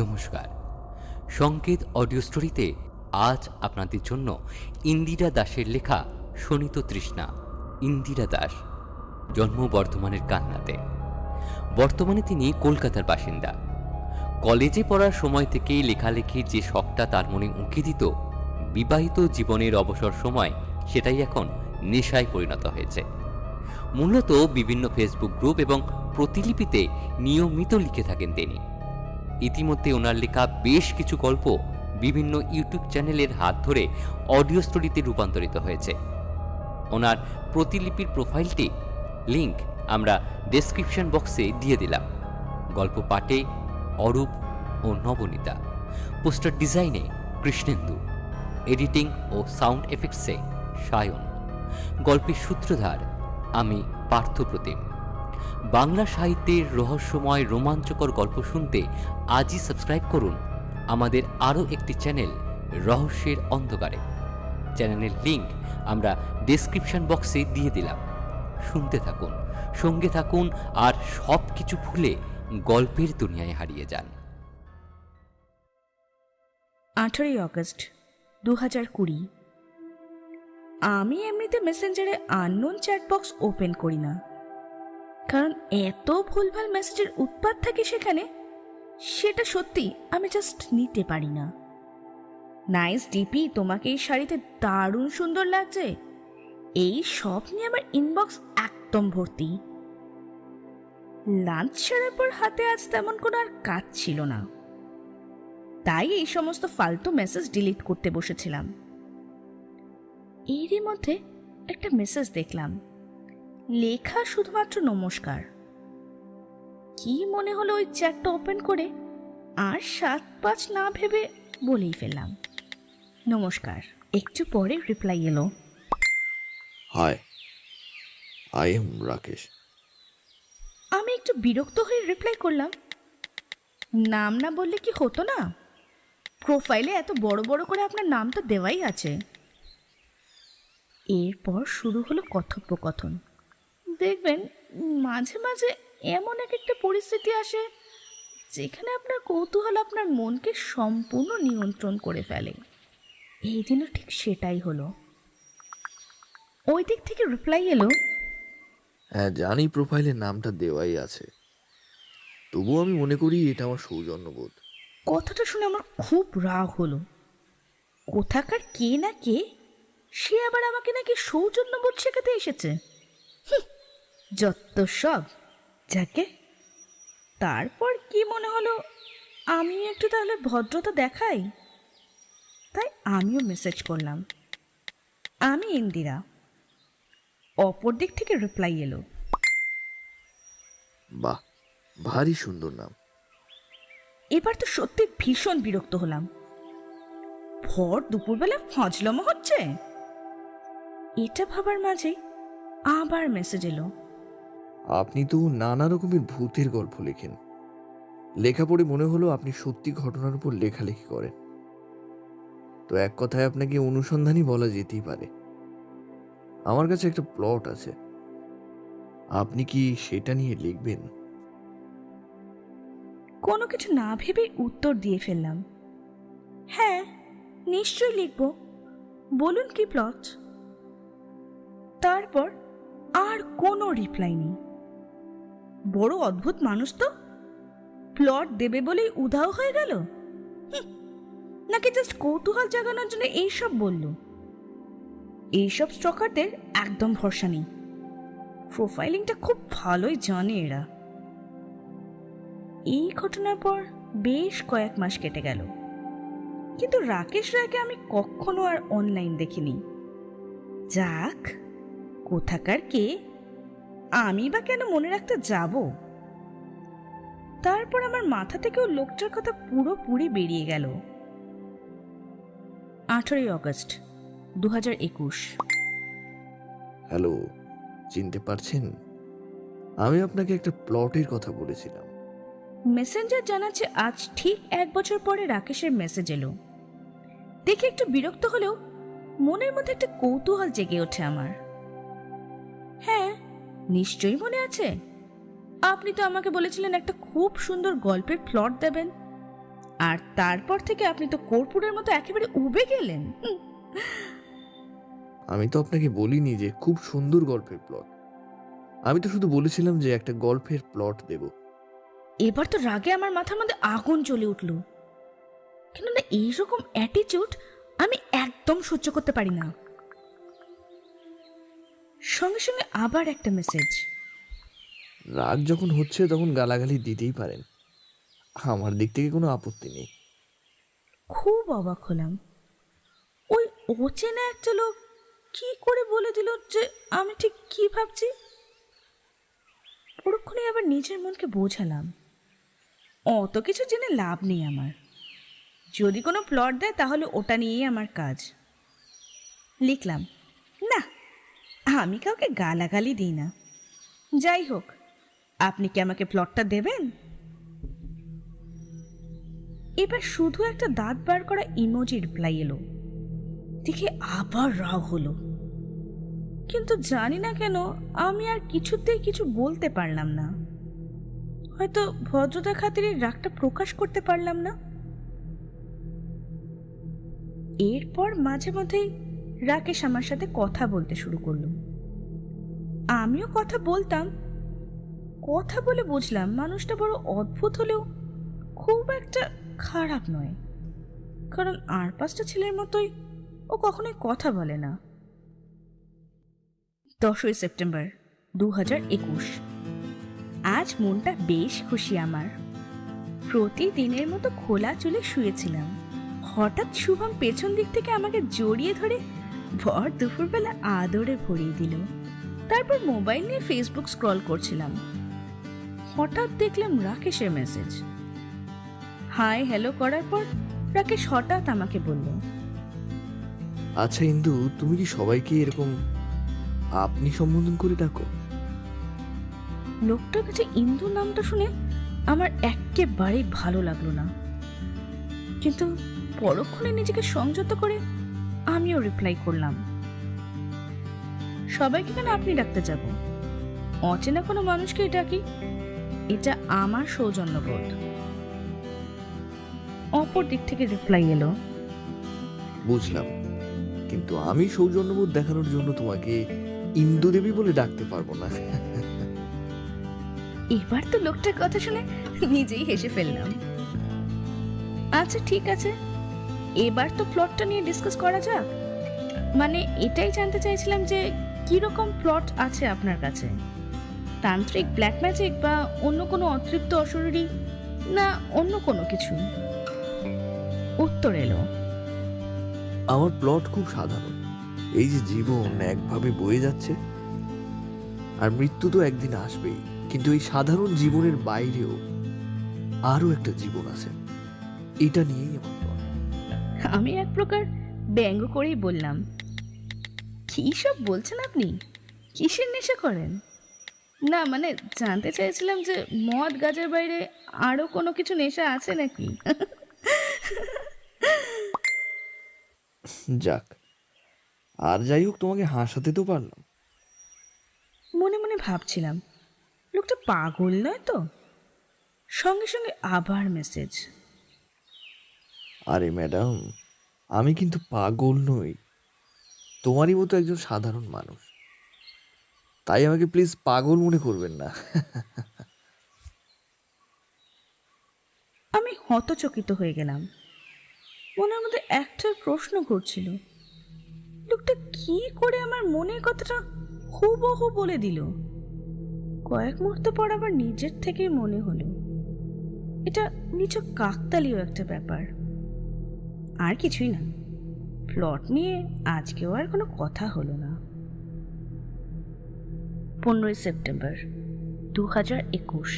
নমস্কার। সংকেত অডিও স্টোরিতে আজ আপনাদের জন্য ইন্দিরা দাসের লেখা শোণিত তৃষ্ণা। ইন্দিরা দাস জন্ম বর্ধমানের কান্নাতে। বর্তমানে তিনি কলকাতার বাসিন্দা। কলেজে পড়ার সময় থেকেই লেখালেখির যে শখটা তার মনে উঁকি দিত, বিবাহিত জীবনের অবসর সময় সেটাই এখন নেশায় পরিণত হয়েছে। মূলত বিভিন্ন ফেসবুক গ্রুপ এবং প্রতিলিপিতে নিয়মিত লিখে থাকেন তিনি। ইতিমধ্যে ওনার লেখা বেশ কিছু গল্প বিভিন্ন ইউটিউব চ্যানেলের হাত ধরে অডিও স্টোরিতে রূপান্তরিত হয়েছে। ওনার প্রতিলিপির প্রোফাইলটি লিংক আমরা ডেসক্রিপশন বক্সে দিয়ে দিলাম। গল্প পাঠে অরূপ ও নবনীতা, পোস্টার ডিজাইনে কৃষ্ণেন্দু, এডিটিং ও সাউন্ড এফেক্টসে সায়ন, গল্পের সূত্রধার আমি পার্থপ্রতিম। বাংলা সাহিত্যের রহস্যময় রোমাঞ্চকর গল্প শুনতে আজই সাবস্ক্রাইব করুন আমাদের আরও একটি চ্যানেল রহস্যের অন্ধকারে। চ্যানেলের লিংক আমরা ডেসক্রিপশন বক্সে দিয়ে দিলাম। শুনতে থাকুন, সঙ্গে থাকুন, আর সব কিছু ভুলে গল্পের দুনিয়ায় হারিয়ে যান। 18 অগস্ট 2020। আমি এমনিতে মেসেঞ্জারে আননোন চ্যাট বক্স ওপেন করি না, কারণ এত ভুলভাল মেসেজের উৎপাত থাকে সেখানে, সেটা সত্যি আমি জাস্ট নিতে পারি না। নাইস ডিপি, তোমাকে এই শাড়িতে দারুণ সুন্দর লাগছে, এই সব নিয়ে আমার ইনবক্স একদম ভর্তি। লাঞ্চ সারার পর হাতে আজ তেমন কোনো আর কাজ ছিল না, তাই এই সমস্ত ফালতু মেসেজ ডিলিট করতে বসেছিলাম। এরই মধ্যে একটা মেসেজ দেখলাম, লেখা শুধুমাত্র নমস্কার। কি মনে হলো ওই চ্যাটটা ওপেন করে আর 7-5 না ভেবে বলেই ফেললাম, নমস্কার। একটু পরে রিপ্লাই এলো, হাই, আই এম রাকেশ। আমি একটু বিরক্ত হয়ে রিপ্লাই করলাম, নাম না বললে কি হতো না? প্রোফাইলে এত বড় বড় করে আপনার নাম তো দেওয়াই আছে। এরপর শুরু হলো কথোপকথন। দেখবেন মাঝে মাঝে এমন একটা পরিস্থিতি আসে যেখানে আপনার কৌতূহল আপনার মনকে সম্পূর্ণ নিয়ন্ত্রণ করে ফেলে। এই দিনও ঠিক সেটাই হলো। ওই দিক থেকে রিপ্লাই এলো, হ্যাঁ জানি প্রোফাইলের নামটা দেওয়াই আছে, তবুও আমি মনে করি এটা আমার সৌজন্যবোধ। কথাটা শুনে আমার খুব রাগ হলো। কোথাকার কে না কে সে আবার আমাকে নাকি সৌজন্যবোধ শেখাতে এসেছে। যত সব। যাকে তারপর কি মনে হলো আমি একটু তাহলে ভদ্রতা দেখাই, তাই আমিও মেসেজ করলাম, আমি ইন্দিরা। অপর দিক থেকে রিপ্লাই এলো, বাহ, ভারী সুন্দর নাম। এবার তো সত্যি ভীষণ বিরক্ত হলাম। ভর দুপুরবেলা ফাজলামো হচ্ছে। এটা ভাবার মাঝে আবার মেসেজ এলো, আপনি তো নানা রকমের ভূতের গল্প লেখেন। লেখা পড়ে মনে হলো আপনি সত্যি ঘটনার উপর লেখালেখি করেন। তো এক কথায় আপনাকে অনুসন্ধানী বলা যেতেই পারে। আমার কাছে একটা প্লট আছে, আপনি কি সেটা নিয়ে লিখবেন? কোনো কিছু না ভেবে উত্তর দিয়ে ফেললাম, হ্যাঁ নিশ্চয়ই লিখব, বলুন কি প্লট। তারপর আর কোনো রিপ্লাই নেই। বড় অদ্ভুত মানুষ তো, প্লট দেবে বলেই উধাও হয়ে গেল, নাকি জাস্ট কৌতূহল জাগানোর জন্য এইসব বলল। এইসব স্টকারদের একদম ভরসা নেই, প্রোফাইলিংটা খুব ভালোই জানে এরা। এই ঘটনার পর বেশ কয়েক মাস কেটে গেল, কিন্তু রাকেশ রায়কে আমি কখনো আর অনলাইন দেখিনি। যাক, কোথাকার কে, আমি বা কেন মনে রাখতে যাব। তারপর আমার মাথা থেকেও লোকটার কথা পুরোপুরি বেরিয়ে গেল। 18 অগস্ট 2021। হ্যালো, চিনতে পারছেন? আমি আপনাকে একটা প্লটের কথা বলেছিলাম। মেসেঞ্জার জানাচ্ছে আজ ঠিক 1 বছর পরে রাকেশের মেসেজ এলো। দেখে একটু বিরক্ত হলেও মনের মধ্যে একটা কৌতূহল জেগে ওঠে আমার। হ্যাঁ নিশ্চয়ই মনে আছে, আপনি তো আমাকে বলেছিলেন একটা খুব সুন্দর গল্পের প্লট দেবেন। আর তারপর থেকে আপনি তো কর্পূরের মতো একেবারে উবে গেলেন। আমি তো আপনাকে বলিনি যে খুব সুন্দর গল্পের প্লট। আমি তো শুধু বলেছিলাম যে একটা গল্পের প্লট দেব। এবার তো রাগে আমার মাথার মধ্যে আগুন জ্বলে উঠল। কেননা এইরকম অ্যাটিটিউড আমি একদম সহ্য করতে পারি না। সঙ্গে সঙ্গে আবার একটা মেসেজ। রাগ যখন হচ্ছে তখন গালাগালি দিতেই পারেন, আমার দিক থেকে কোনো আপত্তি নেই। খুব অবাক হলাম। ওই অচেনা একটা লোক কি করে বলে দিল যে আমি ঠিক কি ভাবছি। পরক্ষণে আবার নিজের মনকে বোঝালাম অত কিছু জেনে লাভ নেই আমার। যদি কোনো প্লট দেয় তাহলে ওটা নিয়েই আমার কাজ। লিখলাম, না, আমি কাউকে গালাগালি দিই না। যাই হোক, আপনি কি আমাকে প্লটটা দেবেন? এবার শুধু একটা দাঁত বার করা ইমোজি রিপ্লাই এলো। দেখে আবার রাগ হলো, কিন্তু জানি না কেন আমি আর কিছুতেই কিছু বলতে পারলাম না। হয়তো ভদ্রতার খাতিরে রাগটা প্রকাশ করতে পারলাম না। এরপর মাঝে মধ্যেই রাকেশ আমার সাথে কথা বলতে শুরু করলো। আমিও কথা বলতাম। কথা বলে বুঝলাম মানুষটা বড় অদ্ভুত হলেও খুব একটা খারাপ নয়। কারণ আর 5টা ছেলের মতোই ও কখনোই কথা বলে না। 10ই সেপ্টেম্বর 2021। আজ মনটা বেশ খুশি আমার। প্রতিদিনের মতো খোলা চুলে শুয়েছিলাম। হঠাৎ শুভম পেছন দিক থেকে আমাকে জড়িয়ে ধরে ভর দুপুরবেলা আদরে ভরিয়ে দিল। তারপর মোবাইল নিয়ে ফেসবুক স্ক্রল করছিলাম। হঠাৎ দেখলাম রাকেশের মেসেজ। হাই হ্যালো করার পর রাকেশ হঠাৎ আমাকে বলল, আচ্ছা ইন্দু, তুমি কি সবাইকে এরকম আপনি সম্বোধন করে ডাকো? লোকটার কাছে ইন্দু নামটা শুনে আমার একেবারেই ভালো লাগলো না, কিন্তু পরক্ষণে নিজেকে সংযত করে আমিও রিপ্লাই করলাম, সবাইকে কেন আপনি ডাকতে যাব? অচেনা কোনো মানুষকে ডাকি, এটা আমার সৌজন্যবোধ। অপর দিক থেকে রিপ্লাই এলো, বুঝলাম, কিন্তু আমি সৌজন্যবোধ দেখানোর জন্য তোমাকে ইন্দু দেবী বলে ডাকতে পারবো না। এবার তো লোকটার কথা শুনে নিজেই হেসে ফেললাম। আচ্ছা ঠিক আছে, এবার তো প্লটটা নিয়ে ডিসকাস করা যাক। মানে এটাই জানতে চাইছিলাম যে কিরকম প্লট আছে আপনার কাছে, তান্ত্রিক, ব্ল্যাক ম্যাজিক বা অন্য কোনো অতৃপ্ত অশরীরী, না অন্য কোনো কিছু? উত্তর এলো, আমার প্লট খুব সাধারণ। এই যে জীবন একভাবে বয়ে যাচ্ছে, আর মৃত্যু তো একদিন আসবেই, কিন্তু এই সাধারণ জীবনের বাইরেও আরো একটা জীবন আছে, এটা নিয়েই আমার প্লট। আমি এক প্রকার ব্যঙ্গ করেই বললাম, কি সব বলছেন আপনি? কিসের নেশা করেন? না মানে জানতে চাইছিলাম যে মদ গাঁজার বাইরে আরো কোনো কিছু নেশা আছে নাকি। যাক, আর যাই হোক, তোমাকে হাসাতে তো পারলাম। মনে মনে ভাবছিলাম লোকটা পাগল নয় তো। সঙ্গে সঙ্গে আবার মেসেজ, আরে ম্যাডাম, আমি কিন্তু পাগল নই, তোমারই মতো একজন সাধারণ মানুষ, তাই আমাকে প্লিজ পাগল মনে করবেন না। আমি হতচকিত হয়ে গেলাম। মনের মধ্যে একটার প্রশ্ন ঘুরছিল, লোকটা কি করে আমার মনের কথাটা হুবহু বলে দিল। কয়েক মুহূর্ত পর আবার নিজের থেকেই মনে হলো এটা নিছক কাকতালীয় একটা ব্যাপার, আর কিছুই না। প্লট নিয়ে আজকেও আর কোনো কথা হলো না। 15ই সেপ্টেম্বর 2021।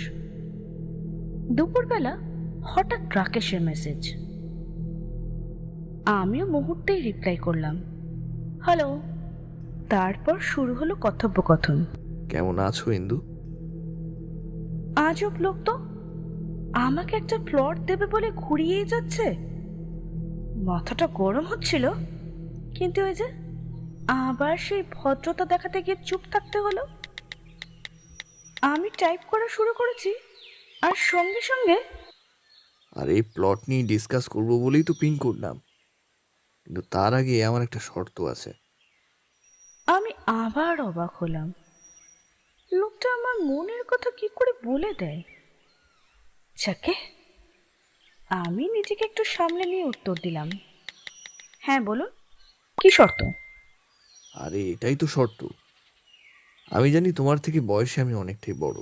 দুপুরবেলা হঠাৎ রাকেশের মেসেজ। আমিও মুহূর্তেই রিপ্লাই করলাম, হ্যালো। তারপর শুরু হলো কথোপকথন। কেমন আছো ইন্দু? আজব লোক তো, আমাকে একটা প্লট দেবে বলে ঘুরিয়েই যাচ্ছে। মাথাটা গরম হচ্ছিল, কিন্তু ওই যে আবার সেই ভদ্রতা দেখাতে গিয়ে চুপ থাকতে হলো। আমি টাইপ করা শুরু করেছি, আর সঙ্গে সঙ্গে আর এই প্লট নিয়ে ডিসকাস করবো বলেই তো পিন করলাম, কিন্তু তার আগে আমার একটা শর্ত আছে। আমি আবার অবাক হলাম, লোকটা আমার মনের কথা কি করে বলে দেয়। যাকে আমি নিজেকে একটু সামলে নিয়ে উত্তর দিলাম, হ্যাঁ বলুন, কি শর্ত? আরে এটাই তো শর্ত। আমি জানি তোমার থেকে বয়সে আমি অনেকটাই বড়,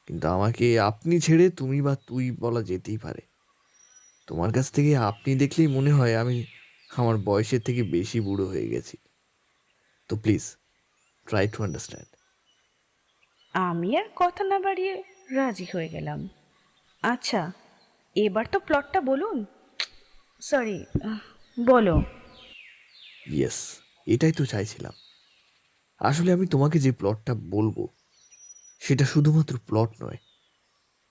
কিন্তু আমাকে আপনি ছেড়ে তুমি বা তুই বলা যেতেই পারে। তোমার কাছ থেকে আপনি দেখলেই মনে হয় আমি আমার বয়সের থেকে বেশি বুড়ো হয়ে গেছি। তো প্লিজ ট্রাই টু আন্ডারস্ট্যান্ড। আমি আর কথা না বাড়িয়ে রাজি হয়ে গেলাম। আচ্ছা, এবার তো প্লটটা বলুন। সরি, বলো। ইয়েস, এটাই তো চাইছিলাম। আসলে আমি তোমাকে যে প্লটটা বলবো সেটা শুধুমাত্র প্লট নয়,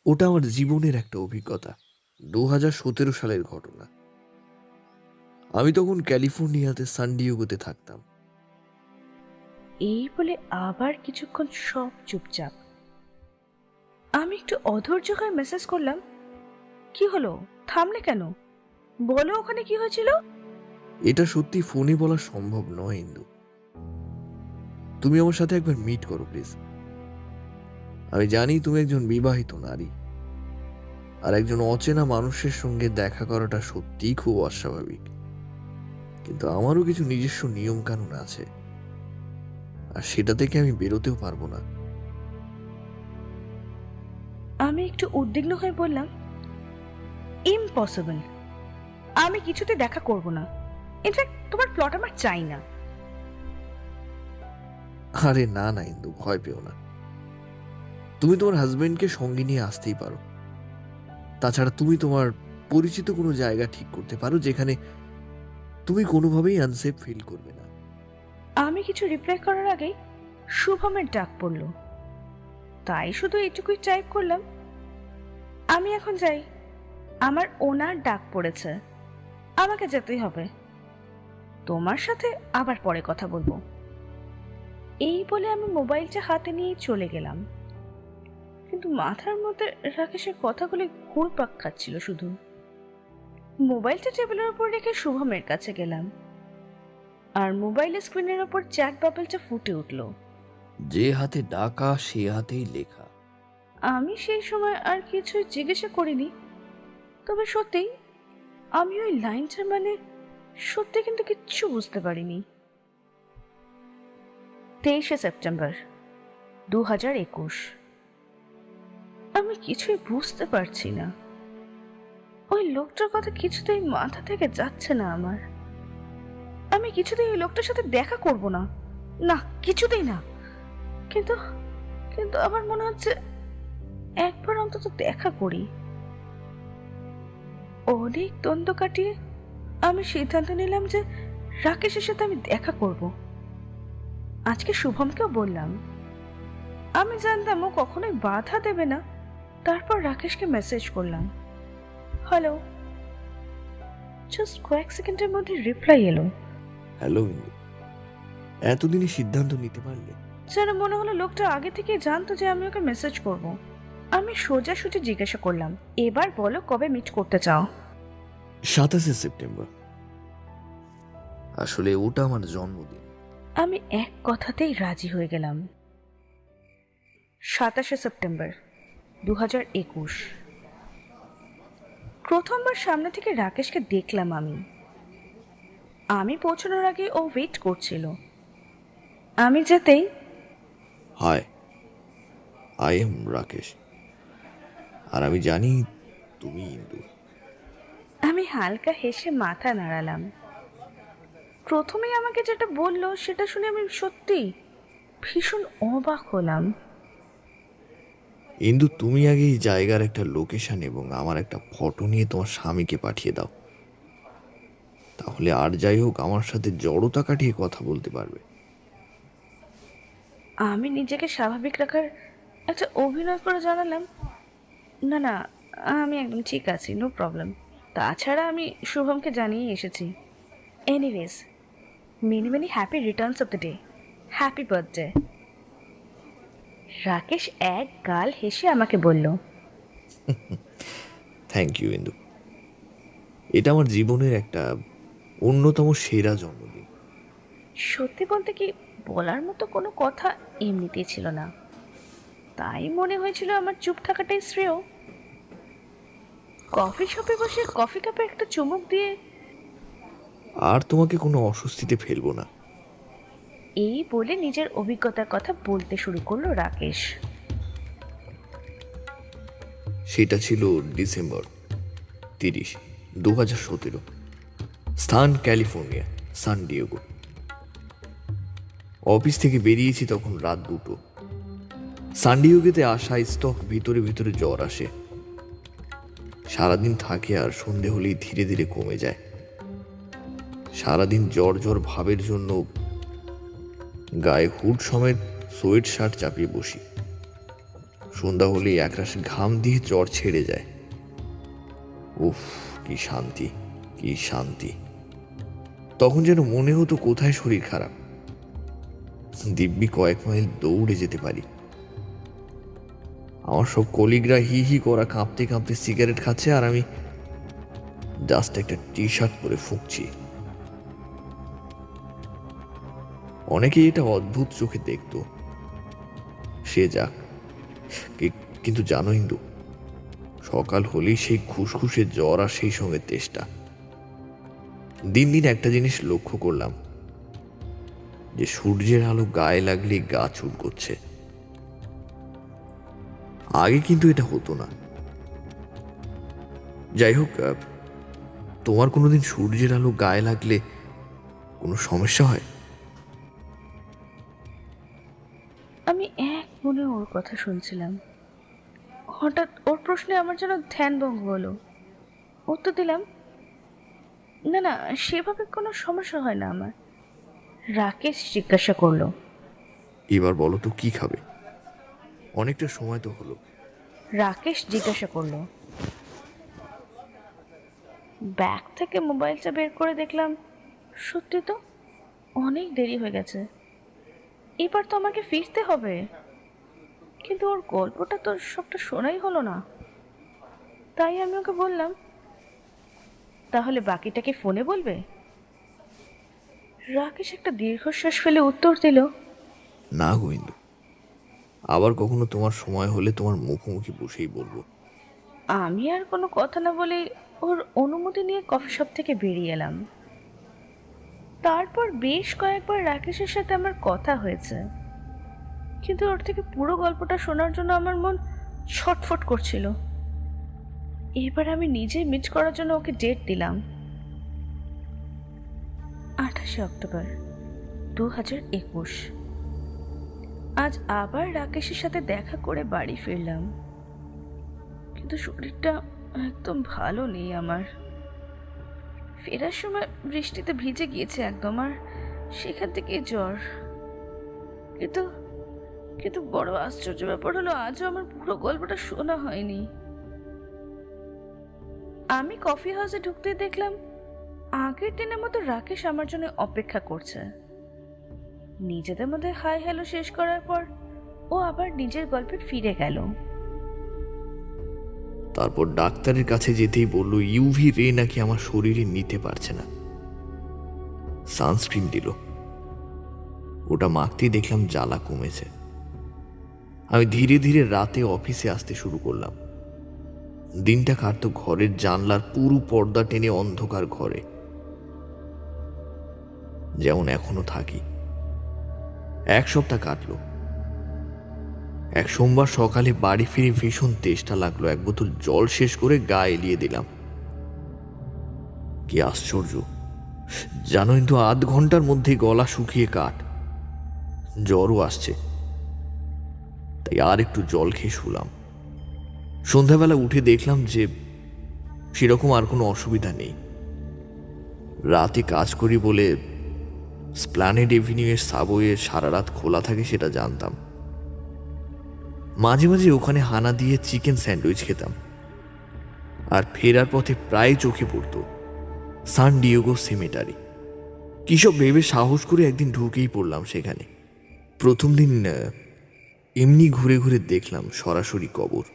ওটা আমার জীবনের একটা অভিজ্ঞতা। 2017 সালের ঘটনা। আমি তখন ক্যালিফোর্নিয়াতে সান ডিয়েগোতে থাকতাম। এই বলে আবার কিছুক্ষণ সব চুপচাপ। আমি একটু অধৈর্য হয়ে মেসেজ করলাম, কি হলো, থামলে কেন? বলো ওখানে কি হয়েছিল। এটা সত্যি ফোনে বলা সম্ভব নয় ইন্দু। তুমি আমার সাথে একবার মিট করো প্লিজ। আমি জানি তুমি একজন বিবাহিত নারী, আর একজন অচেনা মানুষের সঙ্গে দেখা করাটা সত্যিই খুব অস্বাভাবিক, কিন্তু আমারও কিছু নিজস্ব নিয়ম কানুন আছে, আর সেটা থেকে আমি বেরোতেও পারবো না। আমি একটু উদ্বিগ্ন হয়ে বললাম, ইম্পসিবল, আমি কিছুতে দেখা করব না। ইনফ্যাক্ট তোমার প্লট আমার চাই না। আরে না না ইন্দু, ভয় পেও না। তুমি তোমার হাজবেন্ডকে সঙ্গে নিয়ে আসতেই পারো। তাছাড়া তুমি তোমার পরিচিত কোনো জায়গা ঠিক করতে পারো যেখানে তুমি কোনোভাবেই আনসেফ ফিল করবে না। আমি কিছু রিপ্লাই করার আগেই শুভমের ডাক পড়ল, তাই শুধু এইটুকুই টাইপ করলাম, আমি এখন যাই, আমার ওনার ডাক পড়েছে, আমাকে যেতেই হবে, তোমার সাথে আবার পরে কথা বলবো। এই বলে আমি মোবাইলটা হাতে নিয়ে চলে গেলাম, কিন্তু মাথার মধ্যে রাকেশের কথাগুলি ঘুরপাক খাচ্ছিল শুধু। মোবাইলটা টেবিলের উপর রেখে শুভমের কাছে গেলাম, আর মোবাইলের স্ক্রিনের ওপর চ্যাট বাবলটা ফুটে উঠল। যে হাতে ডাকা সে হাতেই লেখা। আমি সেই সময় আর কিছু জিজ্ঞাসা করিনি, তবে সত্যি আমি ওই লাইনটার মানে সত্যি কিন্তু কিচ্ছু বুঝতে পারিনি। 23শে সেপ্টেম্বর 2021। আমি কিছুই বুঝতে পারছি না। ওই লোকটার কথা কিছুতেই মাথা থেকে যাচ্ছে না আমার। আমি কিছুতেই ওই লোকটার সাথে দেখা করব না, না কিছুতেই না। কিন্তু কিন্তু আমার মনে হচ্ছে একবার অন্তত দেখা করি। অনেক দ্বন্দ্ব কাটিয়ে আমি সিদ্ধান্ত নিলাম যে রাকেশের সাথে আমি দেখা করব। আজকে শুভমকেও বললাম। আমি জানতাম ও কখনোই বাধা দেবে না। তারপর রাকেশকে মেসেজ করলাম, হ্যালো। জাস্ট কয়েক সেকেন্ডের মধ্যে রিপ্লাই এলো। হ্যালো ইন্দু, এতদিনই সিদ্ধান্ত নিতে পারলে? যেন মনে হলো লোকটা আগে থেকে জানতো যে আমি ওকে মেসেজ করব। আমি সোজাসুজি জিজ্ঞাসা করলাম, এবার বলো কবে মিট করতে চাও? 27শে সেপ্টেম্বর। আসলে ওটা আমার জন্মদিন। আমি এক কথাতেই রাজি হয়ে গেলাম। 27শে সেপ্টেম্বর 2021। প্রথমবার সামনে থেকে রাকেশকে দেখলাম আমি পৌঁছানোর আগে ও ওয়েট করছিল। আমি যেতেই, হাই, আই এম রাকেশ, আর আমি জানি তুমি ইন্দু। আমি হালকা হেসে মাথা নাড়ালাম। প্রথমেই আমাকে যেটা বললো সেটা শুনে আমি সত্যি ভীষণ অবাক হলাম। ইন্দু, তুমি আগে এই জায়গার একটা লোকেশন এবং আমার একটা ফটো নিয়ে তোমার স্বামীকে পাঠিয়ে দাও, তাহলে আর যাই হোক আমার সাথে জড়তা কাটিয়ে কথা বলতে পারবে। আমি নিজেকে স্বাভাবিক রাখার একটা অভিনয় করে জানালাম, না না, আমি একদম ঠিক আছি, নো প্রবলেম। তাছাড়া আমি শুভমকে জানিয়ে এসেছি। Anyways, many many happy Returns of the day, happy birthday. Rakesh এক গাল হেসে আমাকে বলল, থ্যাংক ইউ ইন্দু। এটা আমার জীবনের একটা অন্যতম সেরা জন্মদিন। সত্যি বলতে কি, বলার মতো কোনো কথা এমনিতেই ছিল না, তাই মনে হয়েছিল আমার চুপ থাকাটাই শ্রেয়। কফি শপে বসে কফি কাপে একটা চুমুক দিয়ে আর তোমাকে কোনো অস্বস্তিতে ফেলবো না। এই বলে নিজের অভিজ্ঞতার কথা বলতে শুরু করলো রাকেশ। সেটা ছিল ডিসেম্বর 30, 2017। স্থান ক্যালিফোর্নিয়া, সান ডিয়েগো। অফিস থেকে বেরিয়েছি তখন রাত 2টো। সান ডিয়েগোতে আসা স্টক ভিতরে ভিতরে জ্বর আসে, সারাদিন থাকে আর সন্ধে হলেই ধীরে ধীরে কমে যায়। সারাদিন জ্বর জ্বর ভাবের জন্য গায়ে হুড সমেত সোয়েট শার্ট চাপিয়ে বসি। সন্ধ্যা হলেই একরাশ ঘাম দিয়ে জ্বর ছেড়ে যায়। উফ, কি শান্তি, কি শান্তি। তখন যেন মনে হতো কোথায় শরীর খারাপ, দিব্যি কয়েক মাইল দৌড়ে যেতে পারি। আমার সব কলিগরা হি হি করা কাঁপতে কাঁপতে সিগারেট খাচ্ছে, আর আমি জাস্ট একটা টি শার্ট পরে ফুঁকছি। অনেকে এটা অদ্ভুত চোখে দেখতো, সে যাক। কিন্তু জানো ইন্দু, সকাল হলেই সেই খুসখুসে জ্বর আর সেই সঙ্গে তেষ্টা। দিন দিন একটা জিনিস লক্ষ্য করলাম, যে সূর্যের আলো গায়ে লাগলে গা চুলকোচ্ছে। আগে কিন্তু এটা হতো না। যাই হোক, তোমার কোনোদিন সূর্যের আলো গায়ে লাগলে কোনো সমস্যা হয়? আমি এক মনে ওর কথা শুনছিলাম, হঠাৎ ওর প্রশ্নে আমার যেন ধ্যানভঙ্গ হলো। উত্তর দিলাম, না না, সেভাবে কোনো সমস্যা হয় না আমার। রাকেশ জিজ্ঞাসা করলো, এবার বলো তো কি খাবে? অনেকটা সময় তো হলো। রাকেশ জিজ্ঞাসা করলো। ব্যাগ থেকে মোবাইলটা বের করে দেখলাম, সত্যি তো অনেক দেরি হয়ে গেছে। এবার তো আমাকে ফিরতে হবে, কিন্তু ওর গল্পটা তো সবটা শোনাই হলো না। তাই আমি ওকে বললাম, তাহলে বাকিটাকে ফোনে বলবে? রাকেশ একটা দীর্ঘশ্বাস ফেলে উত্তর দিল, না গোবিন্দু, আবার কখনো তোমার সময় হলে তোমার মুখোমুখি বসেই বলবো। আমি আর কোনো কথা না বলে ওর অনুমতি নিয়ে কফি শপ থেকে বেরিয়ে এলাম। তারপর বেশ কয়েকবার রাকেশের সাথে আমার কথা হয়েছে, কিন্তু ওর থেকে পুরো গল্পটা শোনার জন্য আমার মন ছটফট করছিল। এবার আমি নিজে মিট করার জন্য ওকে ডেট দিলাম, 28 অক্টোবর 2021। আজ আবার রাকেশের সাথে দেখা করে বাড়ি ফিরলাম, কিন্তু শরীরটা একদম ভালো নেই আমার। ফেরার সময় বৃষ্টিতে ভিজে গিয়েছে একদম, আর সেখান থেকে জ্বর। কিন্তু কিন্তু বড় আশ্চর্য ব্যাপার হলো, আজও আমার পুরো গল্পটা শোনা হয়নি। আমি কফি হাউসে ঢুকতে দেখলাম আগের দিনের মতো রাকেশ আমার জন্য অপেক্ষা করছে। নিজেদের মধ্যে হাই হ্যালো শেষ করার পর ও আবার নিজের গল্পে ফিরে গেল। তারপর ডাক্তারের কাছে যেতেই বলল ইউভি রে নাকি আমার শরীরে নিতে পারছে না। সানস্ক্রিন দিল, ওটা মাখতেই দেখলাম জ্বালা কমেছে। আমি ধীরে ধীরে রাতে অফিসে আসতে শুরু করলাম। দিনটা কাটতো ঘরের জানলার পুরো পর্দা টেনে অন্ধকার ঘরে, যেমন এখনো থাকি। 1 সপ্তাহ কাটলো। এক সোমবার সকালে বাড়ি ফিরে ভীষণ তেষ্টা লাগলো। 1 বোতল জল শেষ করে গা এলিয়ে দিলাম। কি আশ্চর্য জানো, কিন্তু আধ ঘন্টার মধ্যে গলা শুকিয়ে কাঠ, জ্বরও আসছে। তাই আর একটু জল খেয়ে শুলাম। সন্ধ্যাবেলা উঠে দেখলাম যে সেরকম আর কোনো অসুবিধা নেই। রাতে কাজ করি বলে স্প্ল্যানেড এভিনিউ এর সাবওয়ে সারা রাত খোলা থাকে সেটা জানতাম। মাঝে মাঝে ওখানে হানা দিয়ে চিকেন স্যান্ডউইচ খেতাম। আর ফেরার পথে প্রায় চোখে পড়তো সান ডিয়েগো সিমেটারি। কিসব ভেবে সাহস করে একদিন ঢুকেই পড়লাম সেখানে। প্রথম দিন এমনি ঘুরে ঘুরে দেখলাম সরাসরি কবর।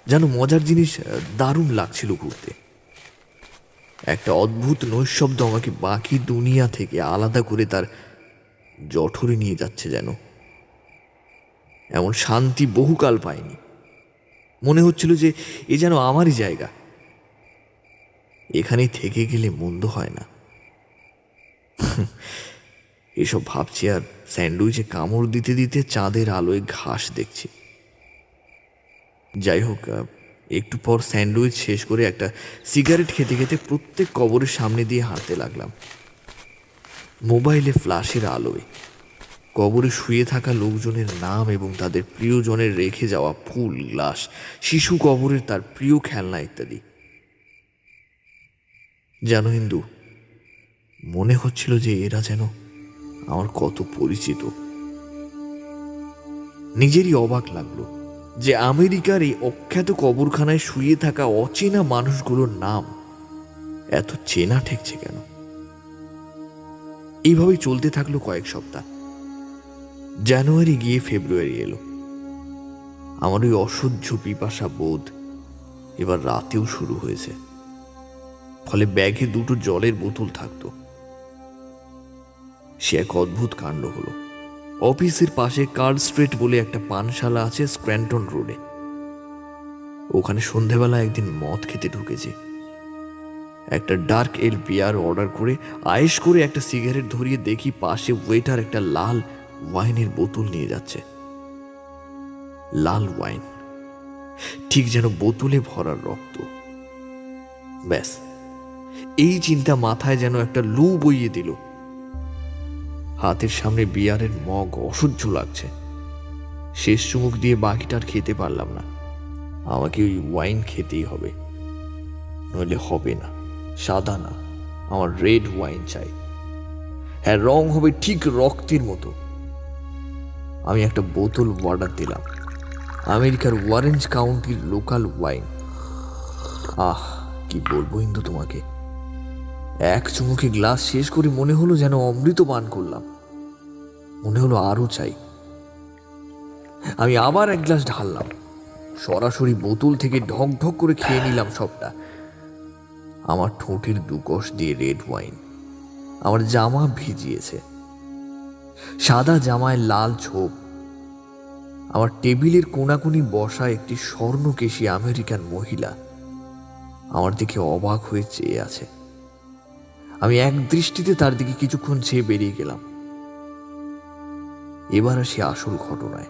যেন মজার জিনিস দারুণ লাগছিল ঘুরতে। একটা অদ্ভুত নৈশব্দ আমাকে বাকি দুনিয়া থেকে আলাদা করে তার জঠরে নিয়ে যাচ্ছে যেন। এমন শান্তি বহুকাল পাইনি। মনে হচ্ছিল যে এ যেন আমারই জায়গা, এখানেই থেকে গেলে মন্দ হয় না। এসব ভাবছি আর স্যান্ডউইচে কামড় দিতে দিতে চাঁদের আলোয় ঘাস দেখছি। যাই হোক, একটু পর স্যান্ডউইচ শেষ করে একটা সিগারেট খেতে খেতে প্রত্যেক কবরের সামনে দিয়ে হাঁটতে লাগলাম। মোবাইলে ফ্ল্যাশের আলোয় কবরে শুয়ে থাকা লোকজনের নাম এবং তাদের প্রিয়জনের রেখে যাওয়া ফুল, গ্লাস, শিশু কবরের তার প্রিয় খেলনা ইত্যাদি। জানো হিন্দু, মনে হচ্ছিল যে এরা যেন আমার কত পরিচিত। নিজেরই অবাক লাগলো যে আমেরিকার এই অখ্যাত কবরখানায় শুয়ে থাকা অচেনা মানুষগুলোর নাম এত চেনা ঠেকছে কেন। এইভাবেই চলতে থাকলো কয়েক সপ্তাহ। জানুয়ারি গিয়ে ফেব্রুয়ারি এলো। আমার ওই অসহ্য পিপাসা বোধ এবার রাতেও শুরু হয়েছে। ফলে ব্যাগে দুটো জলের বোতল থাকতো। সে এক অদ্ভুত কাণ্ড হলো। অফিসের পাশে কার্ল স্ট্রিট বলে একটা পানশালা আছে স্ক্র্যান্টন রোডে। ওখানে সন্ধেবেলা একদিন মদ খেতে ঢুকেছি। একটা ডার্ক এল বিয়ার অর্ডার করে আয়েশ করে একটা সিগারেট ধরিয়ে দেখি পাশে ওয়েটার একটা লাল ওয়াইনের বোতল নিয়ে যাচ্ছে। লাল ওয়াইন, ঠিক যেন বোতলে ভরার রক্ত। ব্যাস, এই চিন্তা মাথায় যেন একটা লু বইয়ে দিল। হাতের সামনে বিয়ারের মগ অসহ্য লাগছে। শেষ চুমুক দিয়ে বাকিটার খেতে পারলাম না। আমাকে ওই ওয়াইন খেতেই হবে, নইলে হবে না। সাদা না, আমার রেড ওয়াইন চাই। হ্যাঁ, রং হবে ঠিক রক্তের মতো। আমি একটা বোতল অর্ডার দিলাম, আমেরিকার ওয়ারেঞ্জ কাউন্টির লোকাল ওয়াইন। আহ, কি বলবো হিন্দু তোমাকে, এক চুমুকে গ্লাস শেষ করে মনে হলো যেন অমৃত পান করলাম। মনে হলো আরো চাই। আমি আবার এক গ্লাস ঢাললাম, সরাসরি বোতল থেকে ঢক ঢক করে খেয়ে নিলাম সবটা। আমার ঠোঁটের দুকশ দিয়ে রেড ওয়াইন। আমার জামা ভিজিয়েছে, সাদা জামায় লাল ছোপ। আমার টেবিলের কোনাকুনি বসা একটি স্বর্ণকেশী আমেরিকান মহিলা আমার দিকে অবাক হয়ে চেয়ে আছে। আমি এক দৃষ্টিতে তার দিকে কিছুক্ষণ চেয়ে বেরিয়ে গেলাম। এবার আসি আসল ঘটনায়।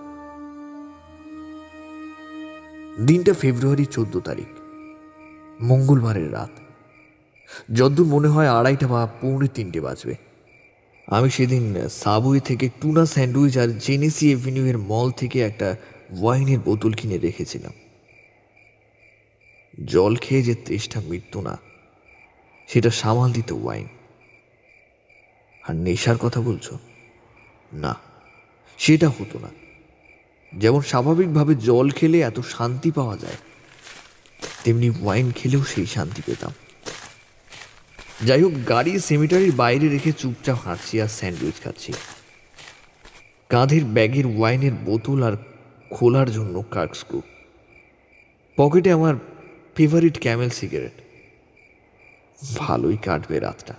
দিনটা ফেব্রুয়ারি 14 তারিখ, মঙ্গলবারের রাত। যদ্দূর মনে হয় 2:30 বা 2:45 বাজবে। আমি সেদিন সাবওয়ে থেকে টুনা স্যান্ডউইচ আর জেনেসি এভিনিউ এর মল থেকে একটা ওয়াইনের বোতল কিনে রেখেছিলাম। জল খেয়ে যে তেষ্টা মিটত না, সেটা সামাল দিত ওয়াইন। আর নেশার কথা বলছো? না, সেটা হতো না। যেমন স্বাভাবিকভাবে জল খেলে এত শান্তি পাওয়া যায়, তেমনি ওয়াইন খেলেও সেই শান্তি পেতাম। যাই হোক, গাড়ি সেমিটারির বাইরে রেখে চুপচাপ হাঁটছি আর স্যান্ডউইচ খাচ্ছি। কাঁধের ব্যাগের ওয়াইনের বোতল আর খোলার জন্য কার্কস্ক্রু। পকেটে আমার ফেভারিট ক্যামেল সিগারেট। ভালোই কাটবে রাতটা।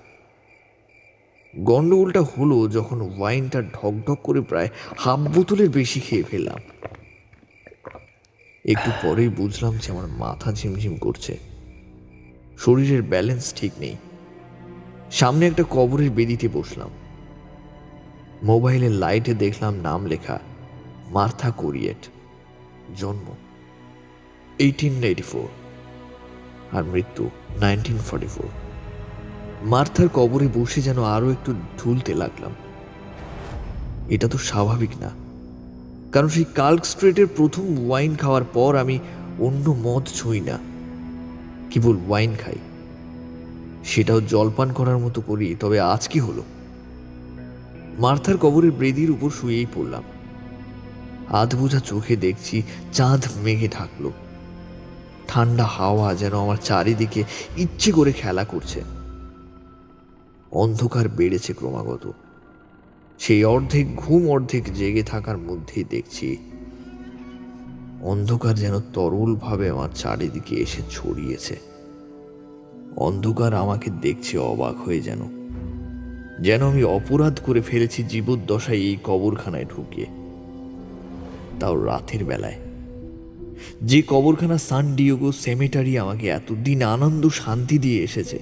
গন্ডগোলটা হলো যখন ওয়াইনটা ঢকঢক করে প্রায় হাফ বোতলের বেশি খেয়ে ফেললাম। একটু পরেই বুঝলাম যে আমার মাথা ঝিমঝিম করছে, শরীরের ব্যালেন্স ঠিক নেই। সামনে একটা কবরের বেদিতে বসলাম। মোবাইলের লাইটে দেখলাম নাম লেখা মার্থা কোরিয়েট, জন্ম 1884 আর মৃত্যু 1944। মার্থার কবরে বসে যেন আরো একটু ঢুলতে লাগলাম। এটা তো স্বাভাবিক না, কারণ সেই কার্ক স্ট্রিটের প্রথম ওয়াইন খাওয়ার পর আমি অন্য মদ ছুঁই না, কেবল ওয়াইন খাই। সেটাও জলপান করার মতো করি। তবে আজ কি হলো? মার্থার কবরের বেদির উপর শুয়েই পড়লাম। আধ বোঝা চোখে দেখছি চাঁদ মেঘে ঢাকলো। ঠান্ডা হাওয়া যেন আমার চারিদিকে ইচ্ছে করে খেলা করছে। অন্ধকার বেড়েছে ক্রমাগত। সেই অর্ধেক ঘুম অর্ধেক জেগে থাকার মধ্যেই দেখছি অন্ধকার যেন তরলভাবে আমার চারিদিকে এসে ছড়িয়েছে। অন্ধকার আমাকে দেখছে অবাক হয়ে, যেন আমি অপরাধ করে ফেলেছি জীবদ্দশায় এই কবরখানায় ঢুকে, তাও রাতের বেলায়। যে কবরখানা সান ডিয়েগো সেমেটারি আমাকে এতদিন আনন্দ শান্তি দিয়ে এসেছে,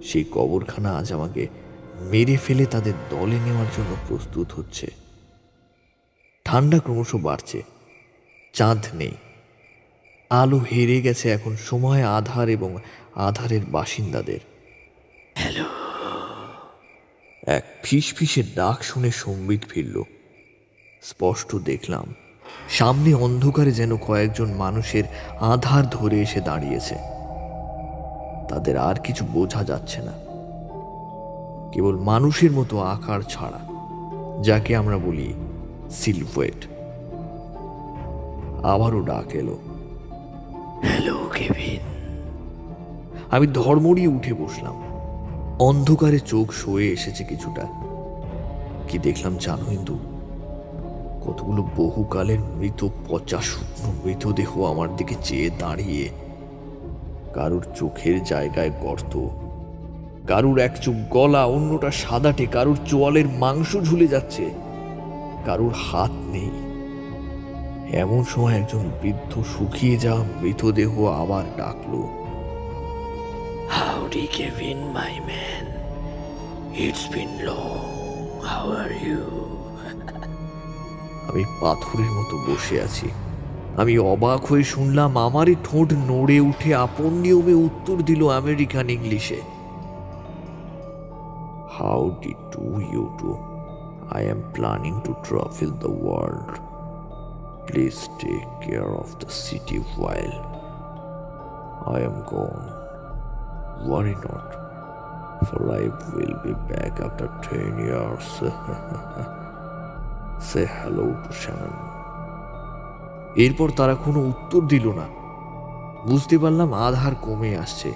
সেই কবরখানা আজ আমাকে মেরে ফেলে তাদের দলে নেওয়ার জন্য প্রস্তুত হচ্ছে। ঠান্ডা ক্রমশ বাড়ছে, চাঁদ নেই, আলো হেরে গেছে এখন সময় আধার এবং আধারের বাসিন্দাদের। হ্যালো। এক ফিসফিসের ডাক শুনে সম্বিত ফিরল। স্পষ্ট দেখলাম সামনে অন্ধকারে যেন কয়েকজন মানুষের আধার ধরে এসে দাঁড়িয়েছে। তাদের আর কিছু বোঝা যাচ্ছে না, কেবল মানুষের মতো আকার ছাড়া, যাকে আমরা বলি সিলহুয়েট। আবারও ডাক এলো, হ্যালো কেভিন। আমি ধর্মড়িয়ে উঠে বসলাম। অন্ধকারে চোখ সয়ে এসেছে কিছুটা। কি দেখলাম জানো ইন্দু? কতগুলো বহুকালের মৃত পচা শুকনো মৃতদেহ আমার দিকে চেয়ে দাঁড়িয়ে। কারুর চোখের জায়গায় গর্ত, কারুর এক চোখ গলা, অন্যটা সাদাটে, কারুর চোয়ালের মাংস ঝুলে যাচ্ছে, কারুর হাত নেই। এমন সময় একজন বৃদ্ধ শুকিয়ে যাওয়া মৃতদেহ আবার ডাকলো, howdy Kevin my man, it's been long, how are you? আমি পাথরের মতো বসে আছি। আমি অবাক হয়ে শুনলাম আমারই ঠোঁট নড়ে উঠে আপন নিয়মে উত্তর দিল আমেরিকান ইংলিশে, howdy do you do? I am planning to travel the world. Please take care of the city while I am gone. Worry not, for I will be back after 10 years. Say hello to Shannon. এরপর তারা কোনো উত্তর দিল না। বুঝতে পারলাম আধার কমে আসছে।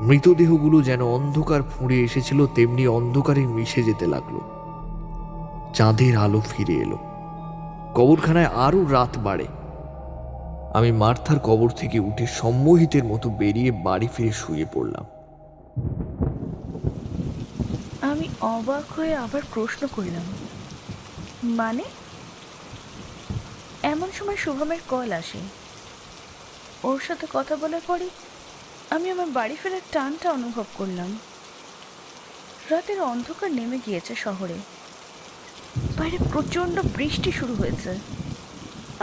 মৃতদেহগুলো যেন অন্ধকার ফুঁড়ে এসেছিল, তেমনি অন্ধকারে মিশে যেতে লাগলো। চাঁদের আলো ফিরে এলো। কবরখানায় আরো রাত বাড়ে। আমি মার্থার কবর থেকে উঠে সম্মোহিতের মতো বেরিয়ে বাড়ি ফিরে শুয়ে পড়লাম। আমি অবাক হয়ে আবার প্রশ্ন করলাম, মানে? এমন সময় শুভমের কল আসে। ওর সাথে কথা বলার পরই আমি আমার বাড়ি ফেরার টানটা অনুভব করলাম। রাতের অন্ধকার নেমে গিয়েছে শহরে। বাইরে প্রচণ্ড বৃষ্টি শুরু হয়েছে।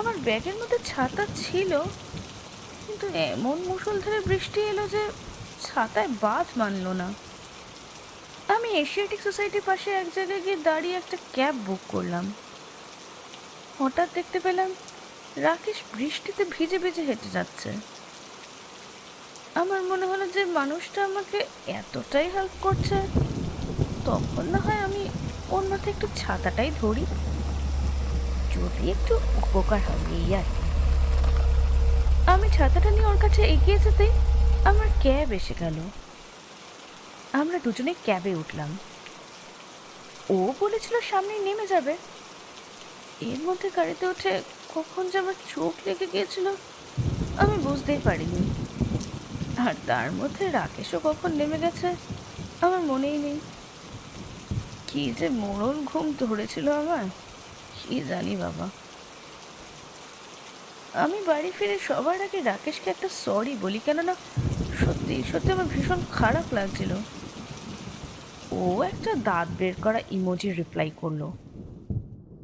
আমার ব্যাগের মধ্যে ছাতা ছিল, কিন্তু এমন মুষলধারে বৃষ্টি এলো যে ছাতায় বাদ মানল না। আমি এশিয়াটিক সোসাইটির পাশে এক জায়গায় গিয়ে দাঁড়িয়ে একটা ক্যাব বুক করলাম। হঠাৎ দেখতে পেলাম রাকেশ বৃষ্টিতে ভিজে ভিজে হেঁটে যাচ্ছে। আমার মনে হলো যে মানুষটা আমাকে এতটাই হেল্প করছে, তখন না হয় আমি ওর মাথায় একটু ছাতাটাই ধরি, যদি একটু উপকার হবে। এই আর কি। আমি ছাতাটা নিয়ে ওর কাছে এগিয়ে যেতেই আমার ক্যাব এসে গেল। আমরা দুজনে ক্যাবে উঠলাম। ও বলেছিল সামনে নেমে যাবে। এর মধ্যে গাড়িতে উঠে কখন যে আমার চোখ লেগে গিয়েছিল আমি বুঝতেই পারিনি। আর তার মধ্যে রাকেশও কখন নেমে গেছে আমার মনেই নেই। কি যে মোড়ল ঘুম ধরেছিল আমার, কি জানি বাবা। আমি বাড়ি ফিরে সবার আগে রাকেশকে একটা সরি বলি, কেননা সত্যি সত্যি আমার ভীষণ খারাপ লাগছিল। ও একটা দাঁত বের করা ইমোজি রিপ্লাই করলো,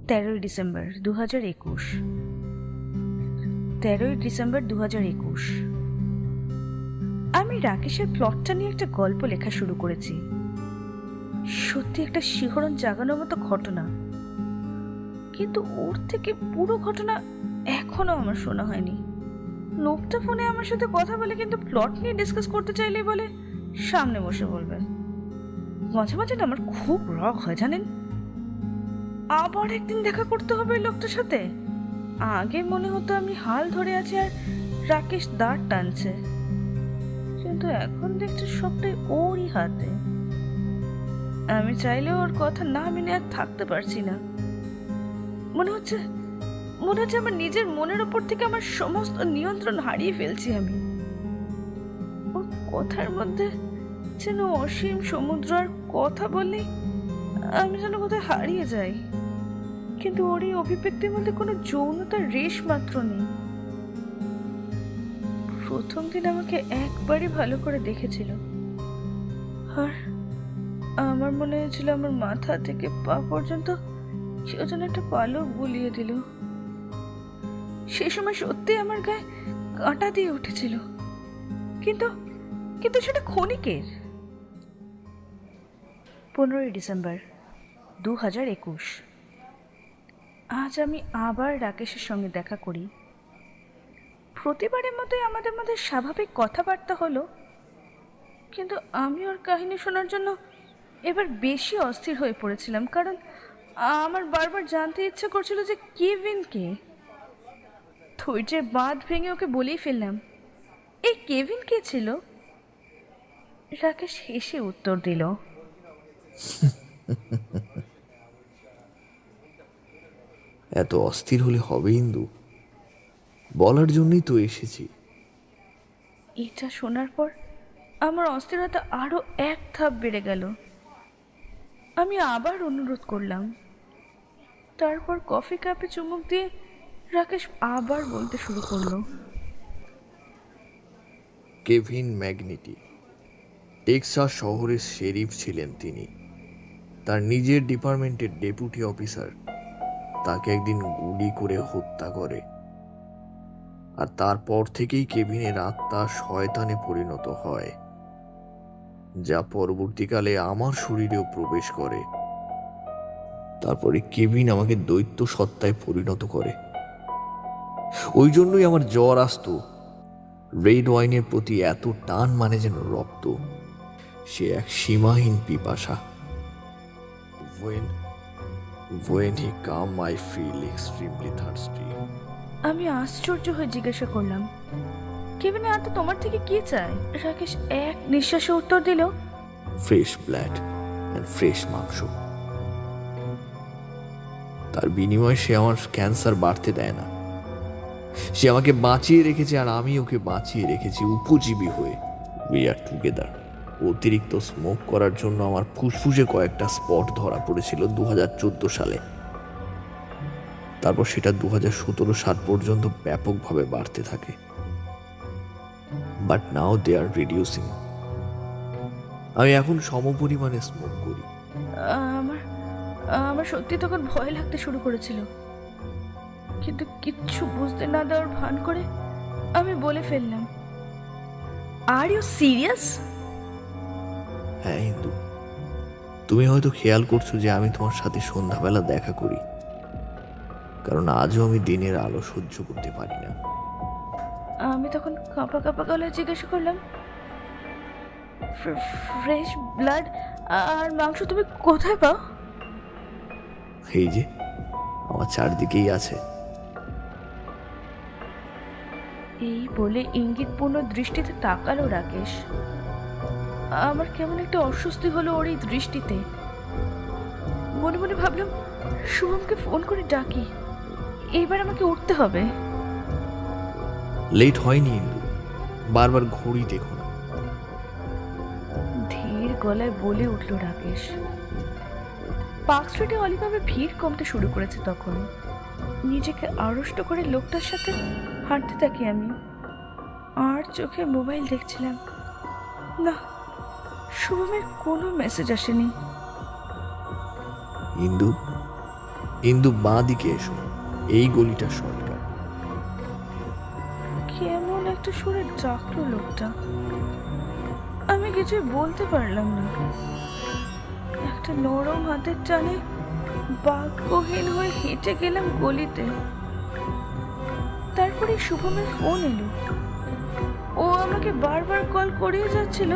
13ই ডিসেম্বর 2021। 13ই ডিসেম্বর 2021। আমি রাকেশের প্লটটা নিয়ে একটা গল্প লেখা শুরু করেছি। সত্যি একটা শিহরণ জাগানোর মতো ঘটনা, কিন্তু ওর থেকে পুরো ঘটনা এখনো আমার শোনা হয়নি। লোকটা ফোনে আমার সাথে কথা বলে, কিন্তু প্লট নিয়ে ডিসকাস করতে চাইলেই বলে সামনে বসে বলবে। মাঝে মাঝে না আমার খুব রাগ হয় জানেন। আবার একদিন দেখা করতে হবে ওই লোকটার সাথে। আগে মনে হতো আমি হাল ধরে আছি আর রাকেশ দাঁড় টানছে, কিন্তু এখন দেখছি সবটাই ওরই হাতে। আমি চাইলেও ওর কথা না মেনে আর থাকতে পারছি না। মনে হচ্ছে মনে হচ্ছে আমার নিজের মনের ওপর থেকে আমার সমস্ত নিয়ন্ত্রণ হারিয়ে ফেলছি আমি। ওর কথার মধ্যে যেন অসীম সমুদ্র, আর কথা বললেই আমি যেন কোথায় হারিয়ে যাই। কিন্তু ওর এই অভিব্যক্তির মধ্যে কোনো যৌনতার রেশ মাত্র নেই। প্রথম দিন আমাকে একবারই ভালো করে দেখেছিল, আর আমার মনে হয়েছিল আমার মাথা থেকে পা পর্যন্ত কেউ যেন একটা পালক বুলিয়ে দিল। সেই সময় সত্যি আমার গায়ে কাঁটা দিয়ে উঠেছিল, কিন্তু কিন্তু সেটা ক্ষণিকের। 15ই ডিসেম্বর 2021। আজ আমি আবার রাকেশের সঙ্গে দেখা করি। প্রতিবারের মতোই আমাদের মধ্যে স্বাভাবিক কথাবার্তা হলো, কিন্তু আমি ওর কাহিনী শোনার জন্য এবার বেশি অস্থির হয়ে পড়েছিলাম, কারণ আমার বারবার জানতে ইচ্ছা করছিল যে কেভিন কে। ধৈর্যের বাঁধ ভেঙে ওকে বলেই ফেললাম, এই কেভিন কে ছিল? রাকেশ হেসে উত্তর দিল, এত অস্থির হলে হবে ইন্দু? বলার জন্যই তো এসেছি। এটা শোনার পর আমার অস্থিরতা আরো এক ধাপ বেড়ে গেল। আমি আবার অনুরোধ করলাম। তারপর কফি কাপে চুমুক দিয়ে রাকেশ আবার বলতে শুরু করলো, কেভিন ম্যাগনিটি টেক্সাস শহরের শেরিফ ছিলেন তিনি। তার নিজের ডিপার্টমেন্টের ডেপুটি অফিসার তাকে একদিন গুলি করে হত্যা করে, আর তারপর থেকেই কেভিনের আত্মা শয়তানে পরিণত হয়, যা পরবর্তীকালে আমার শরীরেও প্রবেশ করে। তারপরে কেভিন আমাকে দৈত্য সত্তায় পরিণত করে। ওই জন্যই আমার জ্বর আসতো। রেড ওয়াইনের প্রতি এত টান, মানে যেন রক্ত। সে এক সীমাহীন পিপাসা। When he come, I feel extremely thirsty. আমি আশ্চর্য হয়ে জিজ্ঞাসা করলাম, কেভিনের আত্মা তোমার থেকে কি চায়? রাকেশ এক নিঃশ্বাসে উত্তর দিল, ফ্রেশ ব্লাড অ্যান্ড ফ্রেশ মাংস। তার বিনিময়ে সে আমার ক্যান্সার বাড়তে দেয় না। সে আমাকে বাঁচিয়ে রেখেছে, আর আমি ওকে বাঁচিয়ে রেখেছি উপজীবী হয়ে। We are together. অতিরিক্ত স্মোক করার জন্য আমার ফুসফুসে কয়েকটা স্পট ধরা পড়েছিল 2014 সালে। তারপর সেটা 2017 সাল পর্যন্ত ব্যাপকভাবে বাড়তে থাকে। But now they are reducing. আমি এখন সমপরিমাণে স্মোক করি। আমার আমার সত্যি তখন ভয় লাগতে শুরু করেছিল, কিন্তু কিচ্ছু বুঝতে না দেওয়ার ভান করে আমি বলে ফেললাম, আর ইউ সিরিয়াস? হ্যাঁ ইন্দু, তুমি হয়তো খেয়াল করছো যে আমি তোমার সাথে সন্ধ্যাবেলা দেখা করি, কারণ আজও আমি দিনের আলো সহ্য করতে পারি না। আমি তখন কাঁপা কাঁপা গলায় জিজ্ঞাসা করলাম, ফ্রেশ ব্লাড আর মাংস তুমি কোথায় পাও? এই যে আমার চারদিকেই আছে। এই বলে ইঙ্গিতপূর্ণ দৃষ্টিতে তাকালো রাকেশ। আমার কেমন একটা অস্বস্তি হলো ওর এই দৃষ্টিতে। মনে মনে ভাবলাম, শুভমকে ফোন করে ডাকি, এইবার আমাকে উঠতে হবে। লেট হয়নি ইন্দু, বারবার ঘড়ি দেখো না। ধীর গলায় বলে উঠল রাকেশ। পার্ক স্ট্রিটে অলিভাবে ভিড় কমতে শুরু করেছে তখন। নিজেকে আড়ষ্ট করে লোকটার সাথে হাঁটতে থাকি আমি, আর চোখে মোবাইল দেখছিলাম। না, শুভমের কোনো মেসেজ আসেনি। ইন্দু, ইন্দু বাঁ দিকে এসো, এই গলিটা শর্টকাট। কেমন একটা সুরে ডাকলো লোকটা। আমি কিছুই বলতে পারলাম না। একটা নরম হাতের টানে বাক্যহীন হয়ে হেঁটে গেলাম গলিতে। তারপরে শুভমের ফোন এলো। ও আমাকে বারবার কল করিয়ে যাচ্ছিল,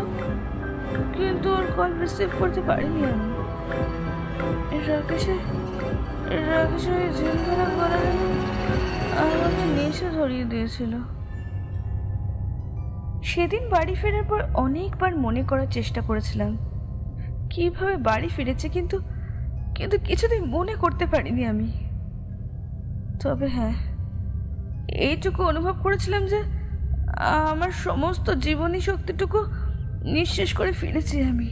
কিন্তু ওর কল রিসিভ করতে পারিনি আমি। রাকেশের জিম ধরা গলা আমাকে নেশা ধরিয়ে দিয়েছিল। সেদিন বাড়ি ফেরার পর অনেকবার মনে করার চেষ্টা করেছিলাম কিভাবে বাড়ি ফিরেছে, কিন্তু কিছুতেই মনে করতে পারিনি আমি। তবে হ্যাঁ, এইটুকু অনুভব করেছিলাম যে আমার সমস্ত জীবনী শক্তিটুকু নিঃশেষ করে ফিরেছি আমি।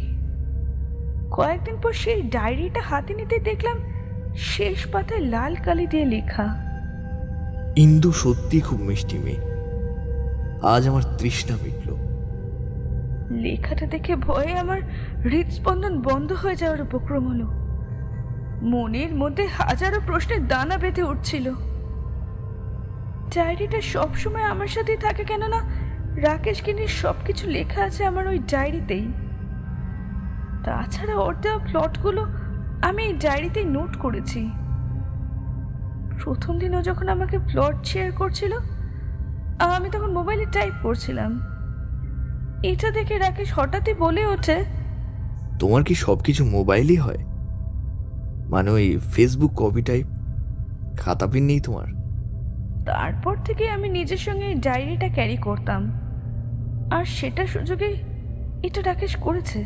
কয়েকদিন পর সেই ডায়েরিটা হাতে নিতে দেখলাম শেষ পাতায় লাল কালি দিয়ে লেখা, ইন্দু সত্যি খুব মিষ্টি মেয়ে, আজ আমার তৃষ্ণা মিটল। লেখাটা দেখে ভয়ে আমার হৃদস্পন্দন বন্ধ হয়ে যাওয়ার উপক্রম হলো। মনের মধ্যে হাজারো প্রশ্নের দানা বেঁধে উঠছিল। ডায়েরিটা সবসময় আমার সাথেই থাকে, কেননা রাকেশকে নিয়ে সবকিছু লেখা আছে আমার ওই ডায়েরিতেই। তাছাড়া ওর দেওয়া প্লটগুলো আমি এই ডায়েরিতেই নোট করেছি। প্রথম দিনও যখন আমাকে প্লট শেয়ার করছিল, আমি তখন মোবাইলে টাইপ করছিলাম। এটা দেখে রাকেশ হঠাৎই বলে ওঠে, তোমার কি সবকিছু মোবাইলই হয়? মানে ওই ফেসবুক কপি টাইপ? খাতা পেন নেই তোমার? তারপর থেকে আমি নিজের সঙ্গে এই ডায়েরিটা ক্যারি করতাম, আর সেটা সুযোগে এটা রাকেশ করেছে।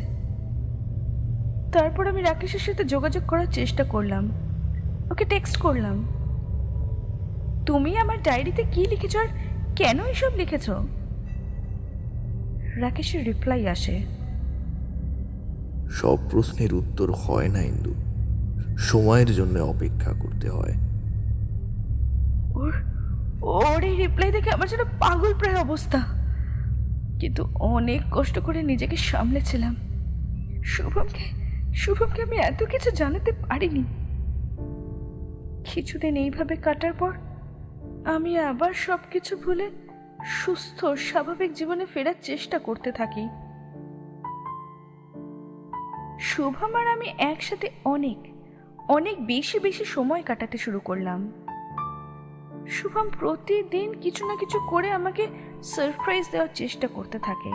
তারপর আমি রাকেশের সাথে যোগাযোগ করার চেষ্টা করলাম, ওকে টেক্সট করলাম, তুমি আমার ডায়েরিতে কি লিখেছ আর কেন এসব লিখেছ? রাকেশের রিপ্লাই আসে, সব প্রশ্নের উত্তর হয় না ইন্দু, সময়ের জন্য অপেক্ষা করতে হয়। ওর ওর এই রিপ্লাই দেখে আমার যেন পাগল প্রায় অবস্থা, কিন্তু অনেক কষ্ট করে নিজেকে সামলেছিলাম। শুভমকে আমি এত কিছু জানাতে পারিনি। কিছুদিন এইভাবে কাটার পর আমি আবার সবকিছু ভুলে সুস্থ স্বাভাবিক জীবনে ফেরার চেষ্টা করতে থাকি। শুভম আর আমি একসাথে অনেক অনেক বেশি বেশি সময় কাটাতে শুরু করলাম। শুভম প্রতিদিন কিছু না কিছু করে আমাকে সারপ্রাইজ দেওয়ার চেষ্টা করতে থাকে।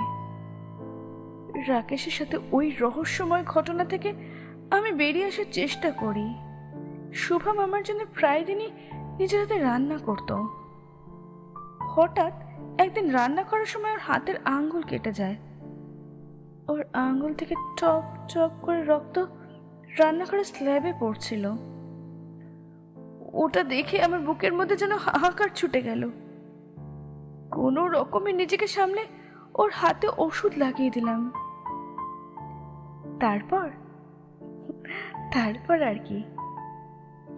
রাকেশের সাথে ওই রহস্যময় ঘটনা থেকে আমি বেরিয়ে আসার চেষ্টা করি। শুভম আমার জন্য প্রায় দিনই নিজের হাতে রান্না করত। হঠাৎ একদিন রান্না করার সময় ওর হাতের আঙ্গুল কেটে যায়। ওর আঙ্গুল থেকে টপ টপ করে রক্ত রান্নাঘরের স্ল্যাবে পড়ছিল। ওটা দেখে আমার বুকের মধ্যে যেন হাহাকার ছুটে গেল। কোনো রকমে নিজেকে সামলে ওর হাতে ওষুধ লাগিয়ে দিলাম। তারপর আর কি,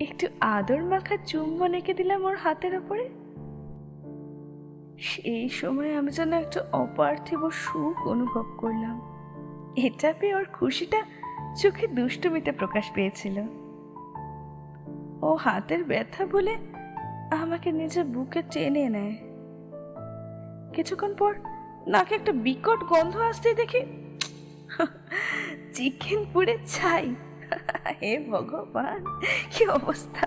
একটু আদর মাখা চুম্বন এঁকে দিলাম ওর হাতের ওপরে। সেই সময় আমি যেন একটা অপার্থিব সুখ অনুভব করলাম। এটা পেয়ে ওর খুশিটা চোখে দুষ্টুমিতে প্রকাশ পেয়েছিল। ও হাতের ব্যথা বলে আমাকে নিজের বুকে টেনে নেয়। কিছুক্ষণ পর নাকে একটা বিকট গন্ধ আসতে দেখি চিকেন পুড়ে ছাই। হে ভগবান, কি অবস্থা!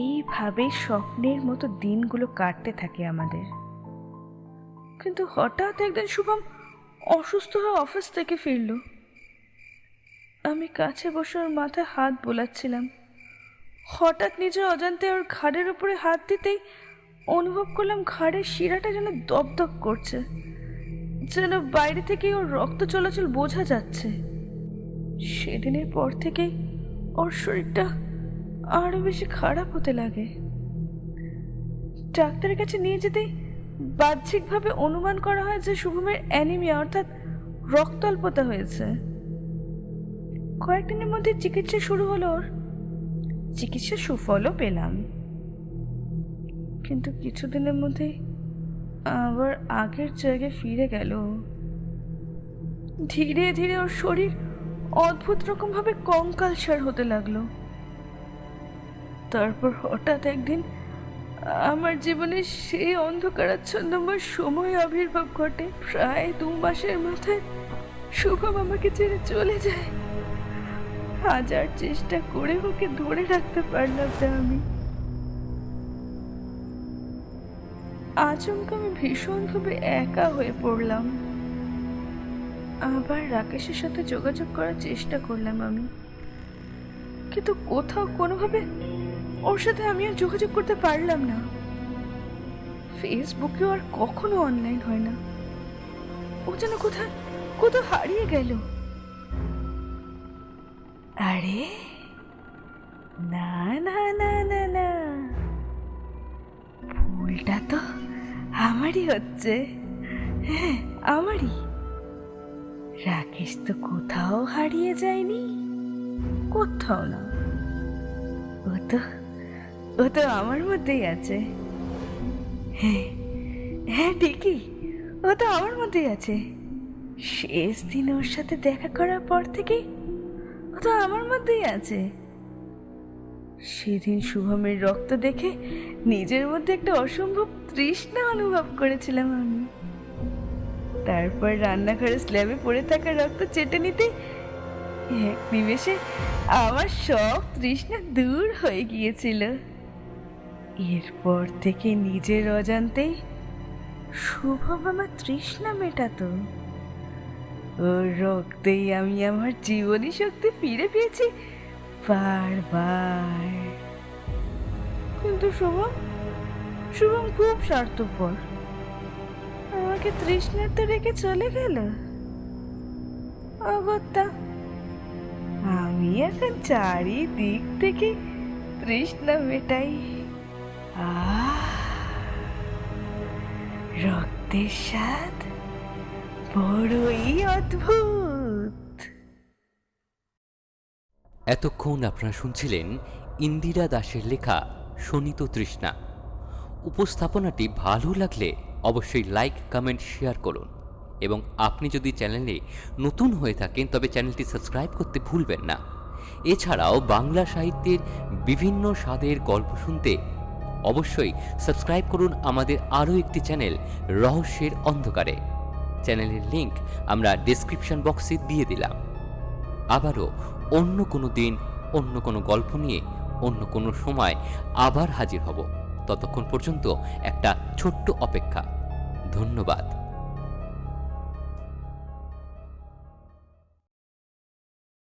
এইভাবে স্বপ্নের মতো দিনগুলো কাটতে থাকে আমাদের। কিন্তু হঠাৎ একদিন শুভম অসুস্থ হয়ে অফিস থেকে ফিরল। আমি কাছে বসে ওর মাথায় হাত বোলাচ্ছিলাম। হঠাৎ নিজের অজান্তে ওর ঘাড়ের উপরে হাত দিতেই অনুভব করলাম ঘাড়ের শিরাটা যেন দপদপ করছে, যেন বাইরে থেকে ওর রক্ত চলাচল বোঝা যাচ্ছে। সেদিনের পর থেকেই ওর শরীরটা আরো বেশি খারাপ হতে লাগে। ডাক্তারের কাছে নিয়ে যেতেই বাহ্যিকভাবে অনুমান করা হয় যে শুভমের অ্যানিমিয়া অর্থাৎ রক্তাল্পতা হয়েছে। কয়েকদিনের মধ্যে চিকিৎসা শুরু হলো ওর। চিকিৎসা সুফলও পেলাম, কিন্তু কিছুদিনের মধ্যে আবার আগের জায়গায় ফিরে গেল। ধীরে ধীরে ওর শরীর অদ্ভুত রকম ভাবে কঙ্কালসার হতে লাগলো। তারপর হঠাৎ একদিন আমার জীবনে সেই অন্ধকারাচ্ছন্নময় সময় আবির্ভাব ঘটে। প্রায় 2 মাসের মাথায় শুভম আমাকে ছেড়ে চলে যায়। হাজার চেষ্টা করে ওকে ধরে রাখতে পারলাম না আমি। আচমকা আমি ভীষণভাবে একা হয়ে পড়লাম। আবার রাকেশের সাথে যোগাযোগ করার চেষ্টা করলাম আমি, কিন্তু কোথাও কোনোভাবে ওর সাথে আমি আর যোগাযোগ করতে পারলাম না। ফেসবুকেও আর কখনো অনলাইন হয় না। ও যেন কোথাও হারিয়ে গেল। আরে না না না না না, ভুলটা তো আমারই হচ্ছে। হ্যাঁ, আমারই। রাকেশ তো কোথাও হারিয়ে যায়নি, কোথাও না। ও তো আমার মধ্যেই আছে। হ্যাঁ হ্যাঁ, ঠিকই, ও তো আমার মধ্যেই আছে। শেষ দিন ওর সাথে দেখা করার পর থেকে ও তো আমার মধ্যেই আছে। সেদিন শুভমের রক্ত দেখে নিজের মধ্যে একটা অসম্ভব তৃষ্ণা অনুভব করেছিলাম আমি। তারপর রান্নাঘরে স্ল্যাবে পড়ে থাকা রক্ত চেটে নিতে এক নিমেষে আমার সব তৃষ্ণা দূর হয়ে গিয়েছিল। এরপর থেকে নিজের অজান্তেই শুভম আমার তৃষ্ণা মেটাতো। ওর রক্তেই আমি আমার জীবনী শক্তি ফিরে পেয়েছি বারবার। কিন্তু শুভম খুব স্বার্থপর, আমাকে তৃষ্ণার্ত রেখে চলে গেল। অগত্যা আমি এখন চারিদিক থেকে তৃষ্ণা মেটাই। রক্তের স্বাদ বড়ই অদ্ভুত। এতক্ষণ আপনারা শুনছিলেন ইন্দিরা দাশের লেখা শোণিত তৃষ্ণা। উপস্থাপনাটি ভালো লাগলে অবশ্যই লাইক, কমেন্ট, শেয়ার করুন এবং আপনি যদি চ্যানেলে নতুন হয়ে থাকেন তবে চ্যানেলটি সাবস্ক্রাইব করতে ভুলবেন না। এছাড়াও বাংলা সাহিত্যের বিভিন্ন স্বাদের গল্প শুনতে অবশ্যই সাবস্ক্রাইব করুন আমাদের আরও একটি চ্যানেল রহস্যের অন্ধকারে। চ্যানেলের লিংক আমরা ডেসক্রিপশন বক্সে দিয়ে দিলাম। আবারও অন্য কোনো দিন অন্য কোনো গল্প নিয়ে অন্য কোনো সময় আবার হাজির হব। ততক্ষণ পর্যন্ত একটা ছোট্ট অপেক্ষা। ধন্যবাদ।